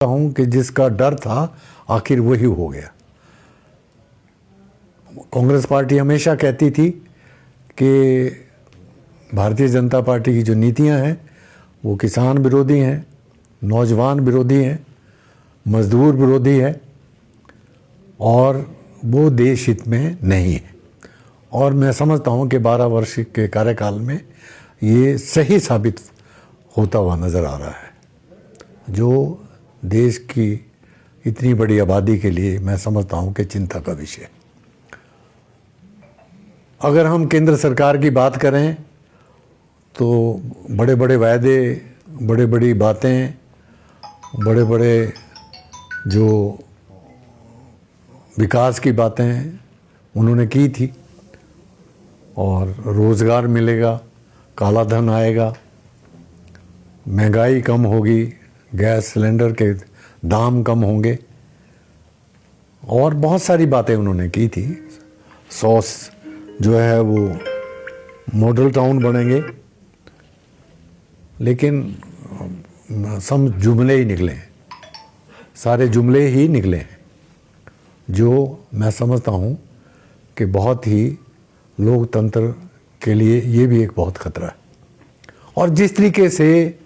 हूं कि जिसका डर था आखिर वही हो गया। कांग्रेस पार्टी हमेशा कहती थी कि भारतीय जनता पार्टी की जो नीतियां हैं वो किसान विरोधी हैं, नौजवान विरोधी हैं, मजदूर विरोधी है और वो देश हित में नहीं है। और मैं समझता हूं कि 12 वर्ष के कार्यकाल में ये सही साबित होता हुआ नज़र आ रहा है। जो देश की इतनी बड़ी आबादी के लिए मैं समझता हूं कि चिंता का विषय। अगर हम केंद्र सरकार की बात करें तो बड़े बड़े वायदे, बड़े बड़ी बातें, बड़े बड़े जो विकास की बातें उन्होंने की थी और रोज़गार मिलेगा, काला धन आएगा, महंगाई कम होगी, गैस सिलेंडर के दाम कम होंगे और बहुत सारी बातें उन्होंने की थी। सॉस जो है वो मॉडल टाउन बनेंगे, लेकिन सब जुमले ही निकले हैं, सारे जुमले ही निकले हैं, जो मैं समझता हूँ कि बहुत ही लोकतंत्र के लिए ये भी एक बहुत खतरा है। और जिस तरीके से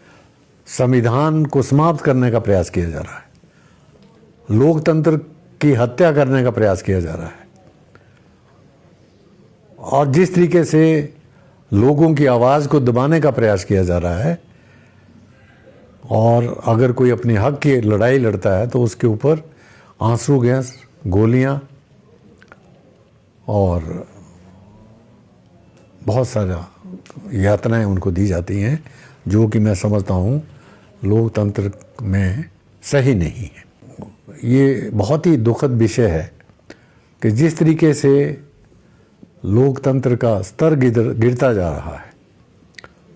संविधान को समाप्त करने का प्रयास किया जा रहा है, लोकतंत्र की हत्या करने का प्रयास किया जा रहा है और जिस तरीके से लोगों की आवाज़ को दबाने का प्रयास किया जा रहा है और अगर कोई अपने हक की लड़ाई लड़ता है तो उसके ऊपर आंसू गैस, गोलियां और बहुत सारा यातनाएं उनको दी जाती हैं, जो कि मैं समझता हूँ लोकतंत्र में सही नहीं है। ये बहुत ही दुखद विषय है कि जिस तरीके से लोकतंत्र का स्तर गिरता जा रहा है,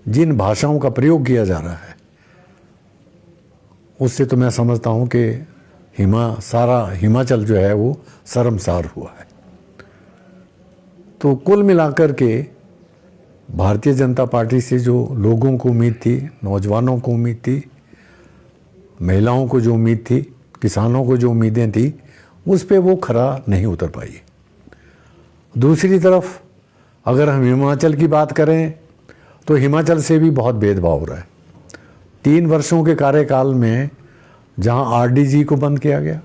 जिन भाषाओं का प्रयोग किया जा रहा है, उससे तो मैं समझता हूँ कि सारा हिमाचल जो है वो शर्मसार हुआ है। तो कुल मिलाकर के भारतीय जनता पार्टी से जो लोगों को उम्मीद थी, नौजवानों को उम्मीद थी, महिलाओं को जो उम्मीद थी, किसानों को जो उम्मीदें थी, उस पे वो खरा नहीं उतर पाई। दूसरी तरफ अगर हम हिमाचल की बात करें तो हिमाचल से भी बहुत भेदभाव हो रहा है। 3 वर्षों के कार्यकाल में जहां आरडीजी को बंद किया गया,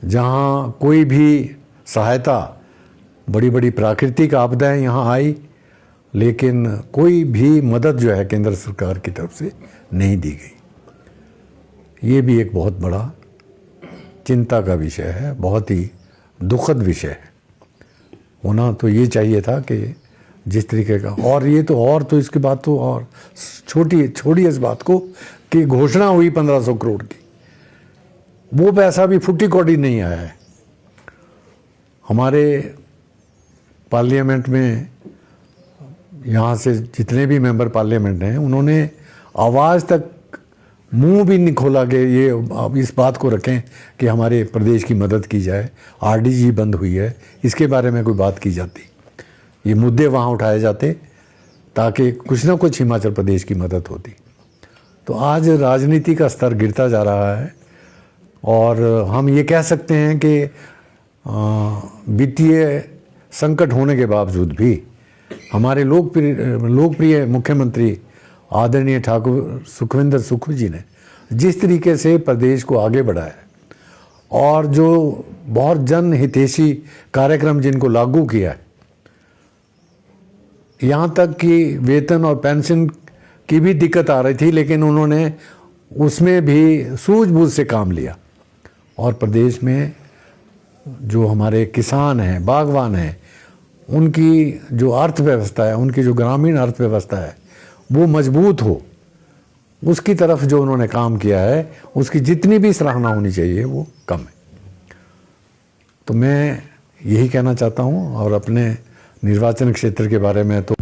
जहां कोई भी सहायता, बड़ी बड़ी प्राकृतिक आपदाएं यहां आई, लेकिन कोई भी मदद जो है केंद्र सरकार की तरफ से नहीं दी गई। ये भी एक बहुत बड़ा चिंता का विषय है, बहुत ही दुखद विषय है। होना तो ये चाहिए था कि जिस तरीके का, और तो इसके बाद तो और छोड़ी इस बात को कि घोषणा हुई 1500 करोड़ की, वो पैसा भी फुट्टी कौड़ी नहीं आया है। हमारे पार्लियामेंट में यहाँ से जितने भी मेंबर पार्लियामेंट हैं, उन्होंने आवाज़ तक, मुंह भी नहीं खोला कि ये आप इस बात को रखें कि हमारे प्रदेश की मदद की जाए। आरडीजी बंद हुई है, इसके बारे में कोई बात की जाती, ये मुद्दे वहाँ उठाए जाते ताकि कुछ ना कुछ हिमाचल प्रदेश की मदद होती। तो आज राजनीति का स्तर गिरता जा रहा है और हम ये कह सकते हैं कि वित्तीय संकट होने के बावजूद भी हमारे लोकप्रिय मुख्यमंत्री आदरणीय ठाकुर सुखविंदर सुक्खू जी ने जिस तरीके से प्रदेश को आगे बढ़ाया और जो बहुत जनहितैषी कार्यक्रम जिनको लागू किया है, यहाँ तक कि वेतन और पेंशन की भी दिक्कत आ रही थी, लेकिन उन्होंने उसमें भी सूझबूझ से काम लिया और प्रदेश में जो हमारे किसान हैं, बागवान हैं, उनकी जो अर्थव्यवस्था है, उनकी जो ग्रामीण अर्थव्यवस्था है, वो मजबूत हो, उसकी तरफ जो उन्होंने काम किया है, उसकी जितनी भी सराहना होनी चाहिए वो कम है। तो मैं यही कहना चाहता हूँ और अपने निर्वाचन क्षेत्र के बारे में तो